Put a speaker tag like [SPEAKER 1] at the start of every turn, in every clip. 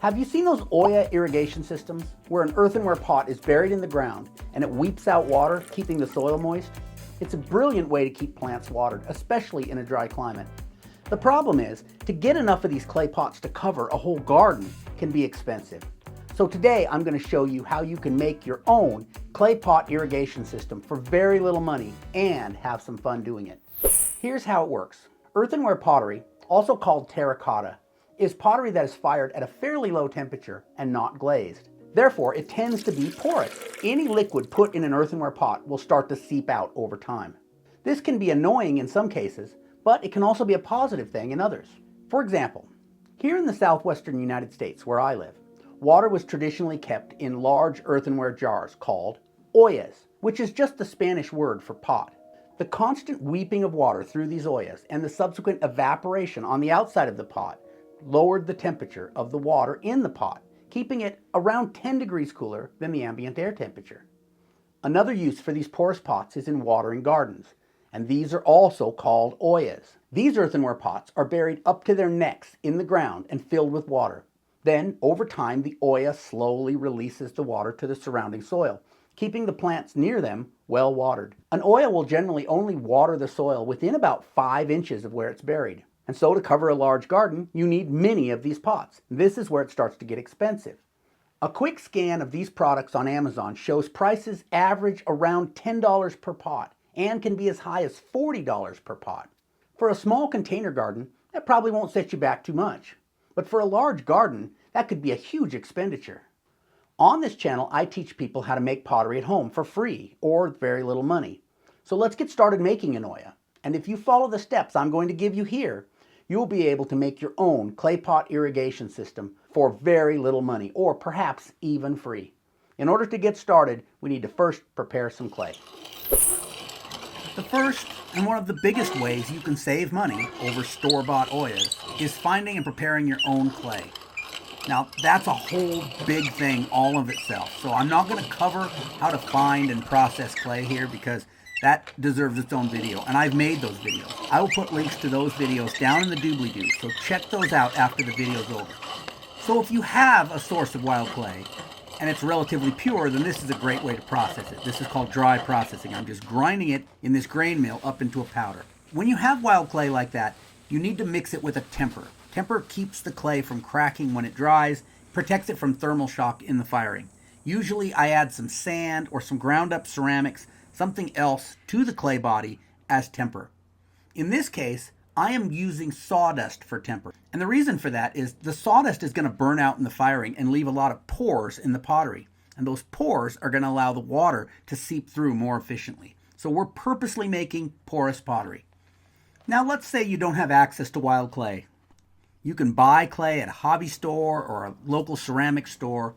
[SPEAKER 1] Have you seen those Olla irrigation systems where an earthenware pot is buried in the ground and it weeps out water, keeping the soil moist? It's a brilliant way to keep plants watered, especially in a dry climate. The problem is, to get enough of these clay pots to cover a whole garden can be expensive. So today I'm going to show you how you can make your own clay pot irrigation system for very little money and have some fun doing it. Here's how it works. Earthenware pottery, also called terracotta, is pottery that is fired at a fairly low temperature and not glazed. Therefore, it tends to be porous. Any liquid put in an earthenware pot will start to seep out over time. This can be annoying in some cases, but it can also be a positive thing in others. For example, here in the southwestern United States where I live, water was traditionally kept in large earthenware jars called ollas, which is just the Spanish word for pot. The constant weeping of water through these ollas and the subsequent evaporation on the outside of the pot lowered the temperature of the water in the pot, keeping it around 10 degrees cooler than the ambient air temperature. Another use for these porous pots is in watering gardens, and these are also called ollas. These earthenware pots are buried up to their necks in the ground and filled with water. Then, over time, the olla slowly releases the water to the surrounding soil, keeping the plants near them well watered. An olla will generally only water the soil within about 5 inches of where it's buried. And so to cover a large garden, you need many of these pots. This is where it starts to get expensive. A quick scan of these products on Amazon shows prices average around $10 per pot and can be as high as $40 per pot. For a small container garden, that probably won't set you back too much. But for a large garden, that could be a huge expenditure. On this channel, I teach people how to make pottery at home for free or very little money. So let's get started making an olla. And if you follow the steps I'm going to give you here, you'll be able to make your own clay pot irrigation system for very little money, or perhaps even free. In order to get started, we need to first prepare some clay. The first and one of the biggest ways you can save money over store-bought ollas is finding and preparing your own clay. Now, that's a whole big thing all of itself, so I'm not going to cover how to find and process clay here because that deserves its own video, and I've made those videos. I will put links to those videos down in the doobly-doo, so check those out after the video's over. So if you have a source of wild clay, and it's relatively pure, then this is a great way to process it. This is called dry processing. I'm just grinding it in this grain mill up into a powder. When you have wild clay like that, you need to mix it with a temper. Temper keeps the clay from cracking when it dries, protects it from thermal shock in the firing. Usually I add some sand or some ground up ceramics, something else to the clay body as temper. In this case, I am using sawdust for temper. And the reason for that is the sawdust is going to burn out in the firing and leave a lot of pores in the pottery. And those pores are going to allow the water to seep through more efficiently. So we're purposely making porous pottery. Now let's say you don't have access to wild clay. You can buy clay at a hobby store or a local ceramic store.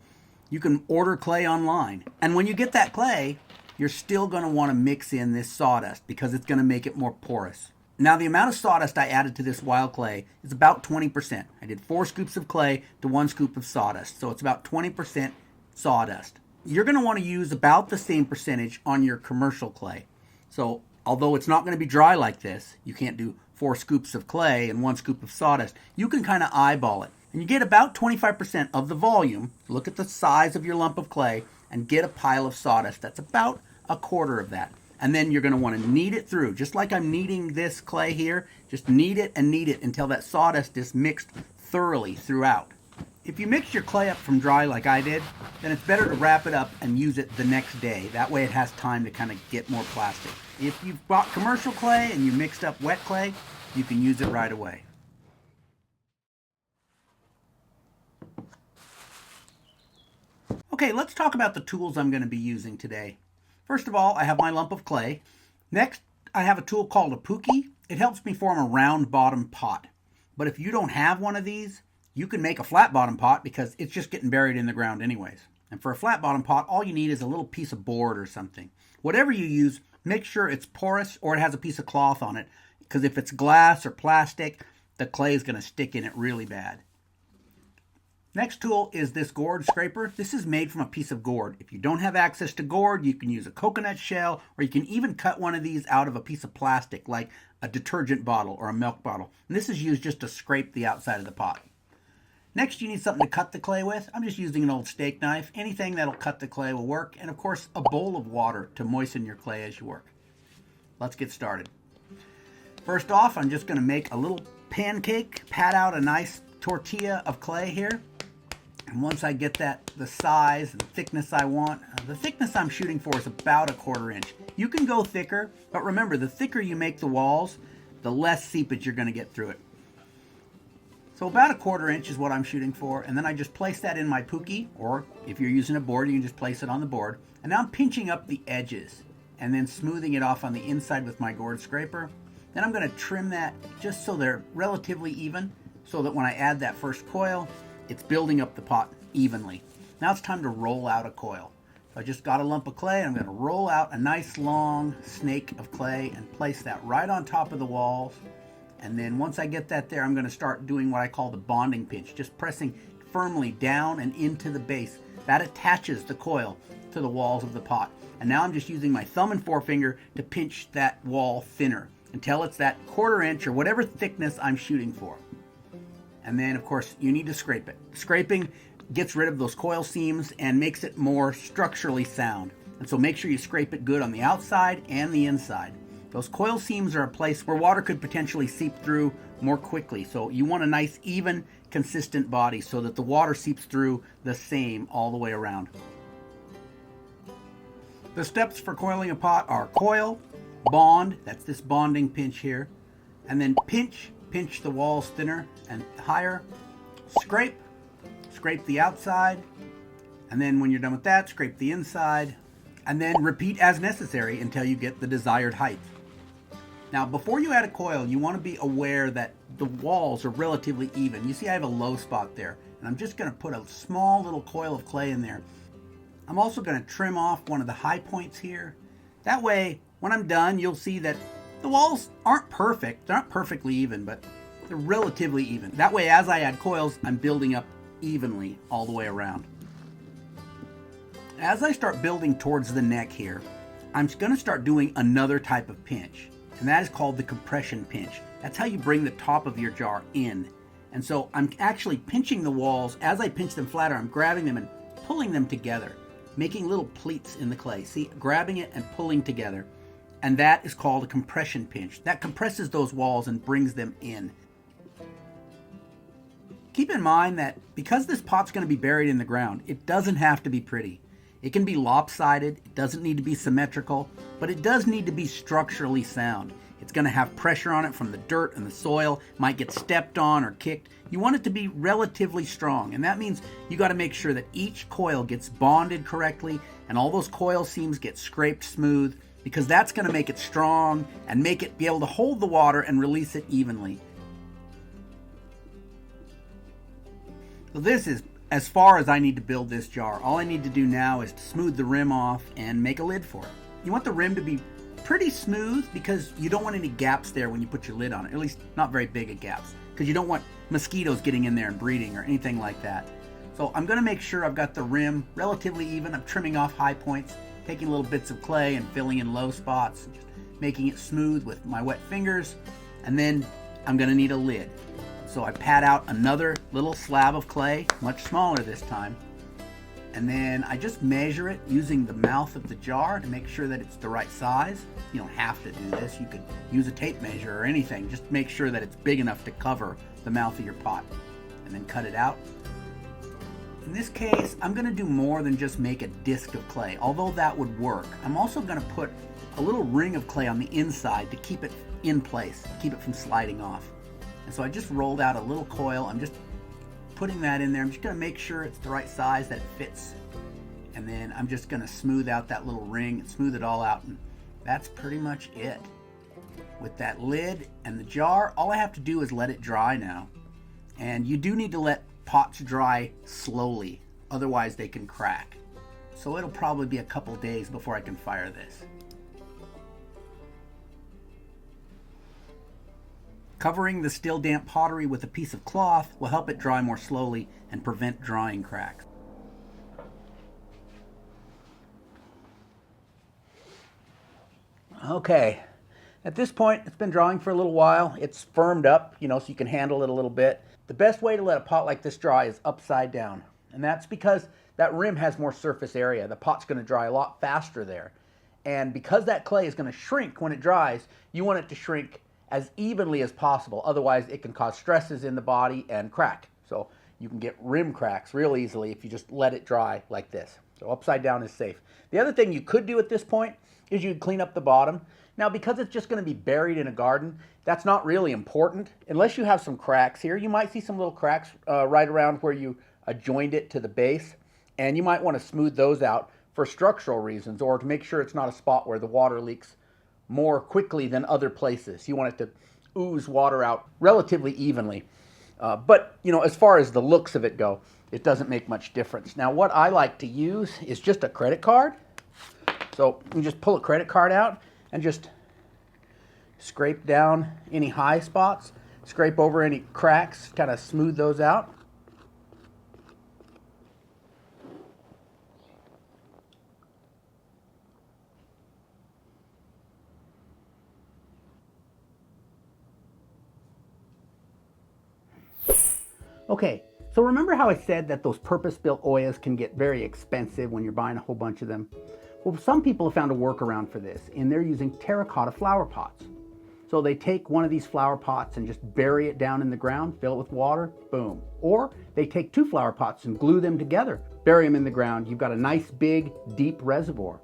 [SPEAKER 1] You can order clay online. And when you get that clay, you're still going to want to mix in this sawdust because it's going to make it more porous. Now, the amount of sawdust I added to this wild clay is about 20%. I did 4 scoops of clay to 1 scoop of sawdust, so it's about 20% sawdust. You're going to want to use about the same percentage on your commercial clay. So, although it's not going to be dry like this, you can't do 4 scoops of clay and 1 scoop of sawdust. You can kind of eyeball it. And you get about 25% of the volume. Look at the size of your lump of clay and get a pile of sawdust. That's about a quarter of that. And then you're going to want to knead it through. Just like I'm kneading this clay here, just knead it until that sawdust is mixed thoroughly throughout. If you mix your clay up from dry like I did, then it's better to wrap it up and use it the next day. That way it has time to kind of get more plastic. If you've bought commercial clay and you mixed up wet clay, you can use it right away. Okay, let's talk about the tools I'm going to be using today. First of all, I have my lump of clay. Next, I have a tool called a pookie. It helps me form a round bottom pot. But if you don't have one of these, you can make a flat bottom pot because it's just getting buried in the ground anyways. And for a flat bottom pot, all you need is a little piece of board or something. Whatever you use, make sure it's porous or it has a piece of cloth on it, because if it's glass or plastic, the clay is going to stick in it really bad. Next tool is this gourd scraper. This is made from a piece of gourd. If you don't have access to gourd, you can use a coconut shell, or you can even cut one of these out of a piece of plastic like a detergent bottle or a milk bottle. And this is used just to scrape the outside of the pot. Next, you need something to cut the clay with. I'm just using an old steak knife. Anything that'll cut the clay will work. And of course, a bowl of water to moisten your clay as you work. Let's get started. First off, I'm just going to make a little pancake, pat out a nice tortilla of clay here. And once I get that the size and thickness I want, the thickness I'm shooting for is about 1/4 inch. You can go thicker, but remember, the thicker you make the walls, the less seepage you're going to get through it. So about 1/4 inch is what I'm shooting for, and then I just place that in my pookie, or if you're using a board, you can just place it on the board. And now I'm pinching up the edges and then smoothing it off on the inside with my gourd scraper. Then I'm going to trim that just so they're relatively even, so that when I add that first coil, it's building up the pot evenly. Now it's time to roll out a coil. So I just got a lump of clay, and I'm going to roll out a nice long snake of clay and place that right on top of the walls. And then once I get that there, I'm going to start doing what I call the bonding pinch, just pressing firmly down and into the base. That attaches the coil to the walls of the pot. And now I'm just using my thumb and forefinger to pinch that wall thinner until it's that 1/4 inch or whatever thickness I'm shooting for. And then, of course, you need to scrape it. Scraping gets rid of those coil seams and makes it more structurally sound. And so make sure you scrape it good on the outside and the inside. Those coil seams are a place where water could potentially seep through more quickly. So you want a nice, even, consistent body so that the water seeps through the same all the way around. The steps for coiling a pot are coil, bond, that's this bonding pinch here, and then pinch the walls thinner and higher, scrape the outside, and then when you're done with that, scrape the inside, and then repeat as necessary until you get the desired height. Now, before you add a coil, you want to be aware that the walls are relatively even. You see I have a low spot there, and I'm just going to put a small little coil of clay in there. I'm also going to trim off one of the high points here. That way, when I'm done, you'll see that the walls aren't perfect. They're not perfectly even, but they're relatively even. That way, as I add coils, I'm building up evenly all the way around. As I start building towards the neck here, I'm going to start doing another type of pinch, and that is called the compression pinch. That's how you bring the top of your jar in. And so I'm actually pinching the walls. As I pinch them flatter, I'm grabbing them and pulling them together, making little pleats in the clay. See, grabbing it and pulling together. And that is called a compression pinch. That compresses those walls and brings them in. Keep in mind that because this pot's going to be buried in the ground, it doesn't have to be pretty. It can be lopsided, it doesn't need to be symmetrical, but it does need to be structurally sound. It's going to have pressure on it from the dirt and the soil, might get stepped on or kicked. You want it to be relatively strong, and that means you got to make sure that each coil gets bonded correctly and all those coil seams get scraped smooth, because that's going to make it strong and make it be able to hold the water and release it evenly. So this is as far as I need to build this jar. All I need to do now is to smooth the rim off and make a lid for it. You want the rim to be pretty smooth because you don't want any gaps there when you put your lid on it, at least not very big gaps, because you don't want mosquitoes getting in there and breeding or anything like that. So I'm going to make sure I've got the rim relatively even. I'm trimming off high points, taking little bits of clay and filling in low spots, just making it smooth with my wet fingers, and then I'm going to need a lid. So I pat out another little slab of clay, much smaller this time, and then I just measure it using the mouth of the jar to make sure that it's the right size. You don't have to do this. You could use a tape measure or anything. Just make sure that it's big enough to cover the mouth of your pot, and then cut it out. In this case, I'm going to do more than just make a disc of clay, although that would work. I'm also going to put a little ring of clay on the inside to keep it in place, keep it from sliding off. And so I just rolled out a little coil. I'm just putting that in there. I'm just going to make sure it's the right size, that it fits. And then I'm just going to smooth out that little ring and smooth it all out. And that's pretty much it. With that lid and the jar, all I have to do is let it dry now. And you do need to let pots dry slowly, otherwise they can crack. So it'll probably be a couple days before I can fire this. Covering the still damp pottery with a piece of cloth will help it dry more slowly and prevent drying cracks. Okay, at this point it's been drying for a little while. It's firmed up, so you can handle it a little bit. The best way to let a pot like this dry is upside down. And that's because that rim has more surface area. The pot's going to dry a lot faster there. And because that clay is going to shrink when it dries, you want it to shrink as evenly as possible. Otherwise, it can cause stresses in the body and crack. So you can get rim cracks real easily if you just let it dry like this. So upside down is safe. The other thing you could do at this point is you'd clean up the bottom. Now, because it's just going to be buried in a garden, that's not really important. Unless you have some cracks here, you might see some little cracks right around where you joined it to the base. And you might want to smooth those out for structural reasons, or to make sure it's not a spot where the water leaks more quickly than other places. You want it to ooze water out relatively evenly. But, you know, as far as the looks of it go, it doesn't make much difference. Now, what I like to use is just a credit card. So you just pull a credit card out and just scrape down any high spots, scrape over any cracks, kind of smooth those out. Okay, so remember how I said that those purpose-built ollas can get very expensive when you're buying a whole bunch of them? Well, some people have found a workaround for this, and they're using terracotta flower pots. So they take one of these flower pots and just bury it down in the ground, fill it with water, boom. Or they take 2 flower pots and glue them together, bury them in the ground. You've got a nice, big, deep reservoir.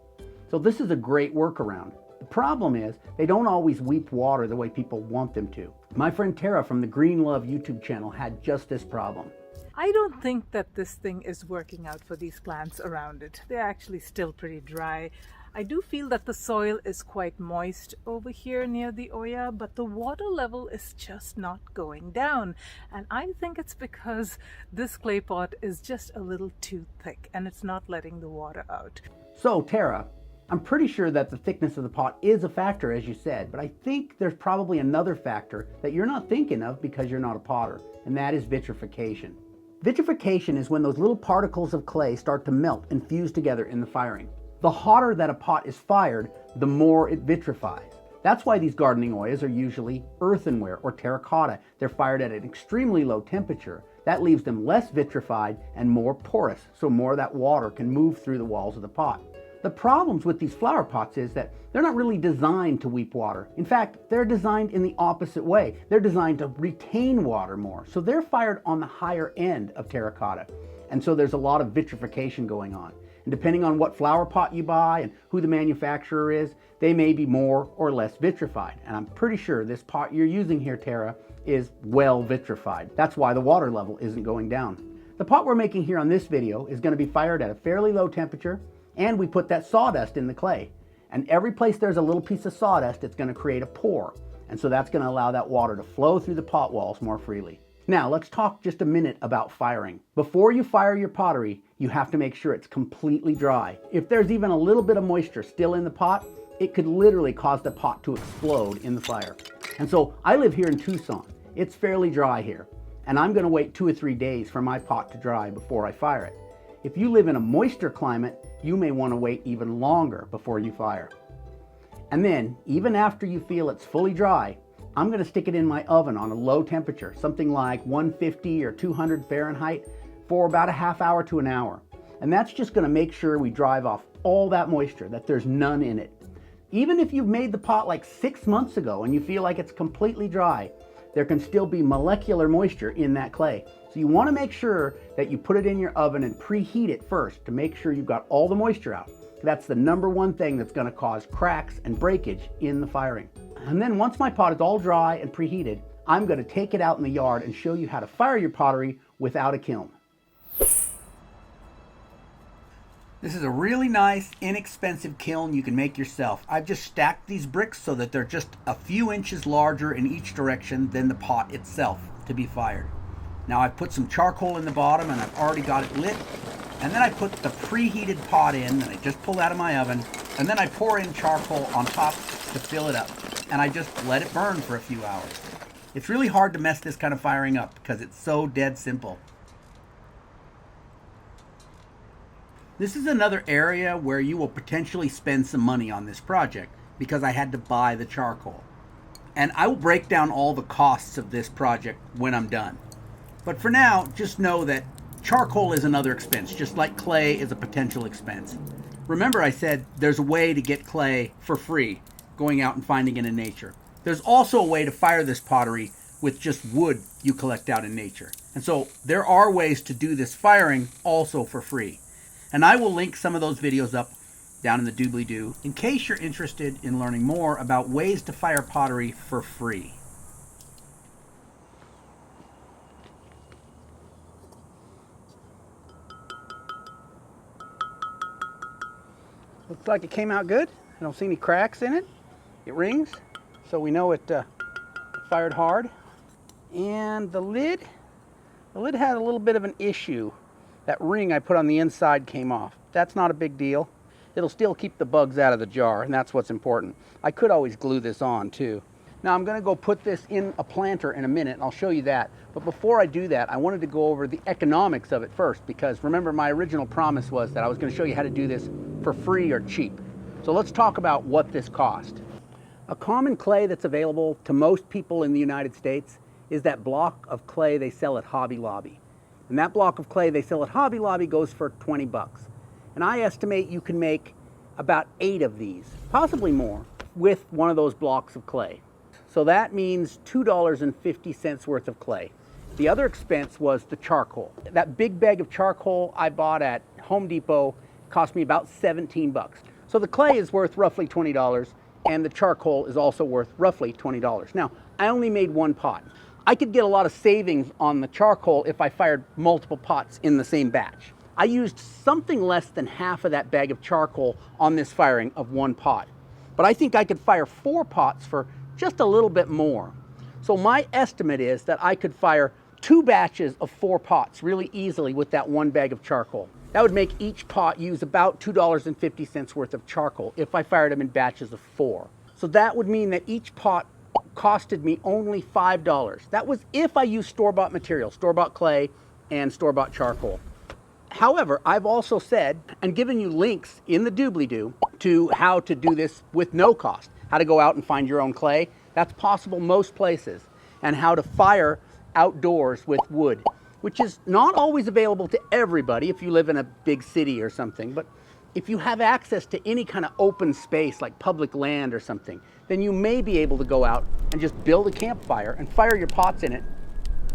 [SPEAKER 1] So this is a great workaround. The problem is they don't always weep water the way people want them to. My friend Tara from the Green Love YouTube channel had just this problem.
[SPEAKER 2] I don't think that this thing is working out for these plants around it. They're actually still pretty dry. I do feel that the soil is quite moist over here near the olla, but the water level is just not going down. And I think it's because this clay pot is just a little too thick and it's not letting the water out.
[SPEAKER 1] So Tara, I'm pretty sure that the thickness of the pot is a factor, as you said, but I think there's probably another factor that you're not thinking of because you're not a potter, and that is vitrification. Vitrification is when those little particles of clay start to melt and fuse together in the firing. The hotter that a pot is fired, the more it vitrifies. That's why these gardening ollas are usually earthenware or terracotta. They're fired at an extremely low temperature. That leaves them less vitrified and more porous, so more of that water can move through the walls of the pot. The problems with these flower pots is that they're not really designed to weep water. In fact, they're designed in the opposite way. They're designed to retain water more. So they're fired on the higher end of terracotta. And so there's a lot of vitrification going on. And depending on what flower pot you buy and who the manufacturer is, they may be more or less vitrified. And I'm pretty sure this pot you're using here, Tara, is well vitrified. That's why the water level isn't going down. The pot we're making here on this video is going to be fired at a fairly low temperature, and we put that sawdust in the clay. And every place there's a little piece of sawdust, it's going to create a pore. And so that's going to allow that water to flow through the pot walls more freely. Now let's talk just a minute about firing. Before you fire your pottery, you have to make sure it's completely dry. If there's even a little bit of moisture still in the pot, it could literally cause the pot to explode in the fire. And so I live here in Tucson. It's fairly dry here. And I'm going to wait 2 or 3 days for my pot to dry before I fire it. If you live in a moisture climate, you may want to wait even longer before you fire. And then, even after you feel it's fully dry, I'm going to stick it in my oven on a low temperature, something like 150 or 200 Fahrenheit, for about a half hour to an hour. And that's just going to make sure we drive off all that moisture, that there's none in it. Even if you've made the pot like 6 months ago and you feel like it's completely dry, there can still be molecular moisture in that clay. So you want to make sure that you put it in your oven and preheat it first to make sure you've got all the moisture out. That's the #1 thing that's going to cause cracks and breakage in the firing. And then once my pot is all dry and preheated, I'm going to take it out in the yard and show you how to fire your pottery without a kiln. This is a really nice, inexpensive kiln you can make yourself. I've just stacked these bricks so that they're just a few inches larger in each direction than the pot itself to be fired. Now I've put some charcoal in the bottom and I've already got it lit. And then I put the preheated pot in that I just pulled out of my oven. And then I pour in charcoal on top to fill it up. And I just let it burn for a few hours. It's really hard to mess this kind of firing up because it's so dead simple. This is another area where you will potentially spend some money on this project because I had to buy the charcoal. And I will break down all the costs of this project when I'm done. But for now, just know that charcoal is another expense, just like clay is a potential expense. Remember I said there's a way to get clay for free, going out and finding it in nature. There's also a way to fire this pottery with just wood you collect out in nature. And so there are ways to do this firing also for free. And I will link some of those videos up down in the doobly-doo in case you're interested in learning more about ways to fire pottery for free. Looks like it came out good. I don't see any cracks in it. It rings, so we know it fired hard. And the lid had a little bit of an issue. That ring I put on the inside came off. That's not a big deal. It'll still keep the bugs out of the jar, and that's what's important. I could always glue this on too. Now I'm going to go put this in a planter in a minute, and I'll show you that. But before I do that, I wanted to go over the economics of it first, because remember my original promise was that I was going to show you how to do this for free or cheap. So let's talk about what this cost. A common clay that's available to most people in the United States is that block of clay they sell at Hobby Lobby. And that block of clay they sell at Hobby Lobby goes for 20 bucks. And I estimate you can make about 8 of these, possibly more, with one of those blocks of clay. So that means $2.50 worth of clay. The other expense was the charcoal. That big bag of charcoal I bought at Home Depot cost me about 17 bucks. So the clay is worth roughly $20, and the charcoal is also worth roughly $20. Now, I only made one pot. I could get a lot of savings on the charcoal if I fired multiple pots in the same batch. I used something less than half of that bag of charcoal on this firing of one pot. But I think I could fire 4 pots for just a little bit more. So my estimate is that I could fire 2 batches of 4 pots really easily with that one bag of charcoal. That would make each pot use about $2.50 worth of charcoal if I fired them in batches of 4. So that would mean that each pot costed me only $5. That was if I used store-bought material, store-bought clay and store-bought charcoal. However, I've also said and given you links in the doobly-doo to how to do this with no cost, how to go out and find your own clay. That's possible most places, and how to fire outdoors with wood, which is not always available to everybody if you live in a big city or something. But if you have access to any kind of open space like public land or something, then you may be able to go out and just build a campfire and fire your pots in it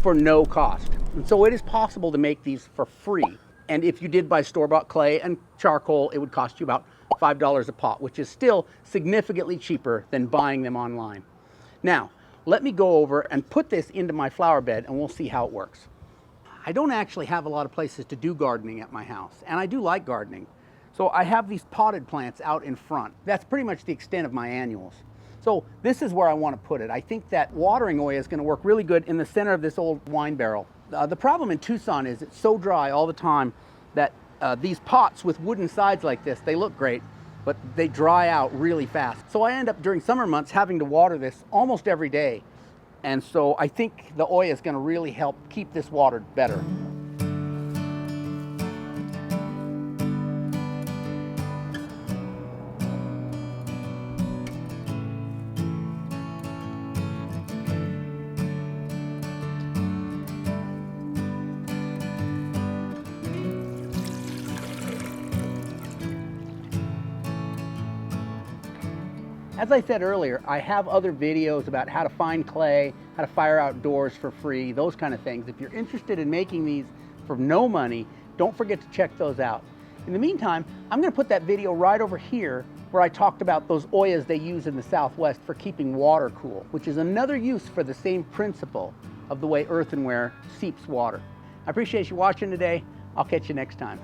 [SPEAKER 1] for no cost. And so it is possible to make these for free. And if you did buy store-bought clay and charcoal, it would cost you about $5 a pot, which is still significantly cheaper than buying them online. Now, let me go over and put this into my flower bed, and we'll see how it works. I don't actually have a lot of places to do gardening at my house, and I do like gardening. So I have these potted plants out in front. That's pretty much the extent of my annuals. So this is where I want to put it. I think that watering oil is going to work really good in the center of this old wine barrel. The problem in Tucson is it's so dry all the time that these pots with wooden sides like this, they look great, but they dry out really fast. So I end up during summer months having to water this almost every day. And so I think the oil is going to really help keep this watered better. As I said earlier, I have other videos about how to find clay, how to fire outdoors for free, those kind of things. If you're interested in making these for no money, don't forget to check those out. In the meantime, I'm going to put that video right over here where I talked about those ollas they use in the Southwest for keeping water cool, which is another use for the same principle of the way earthenware seeps water. I appreciate you watching today. I'll catch you next time.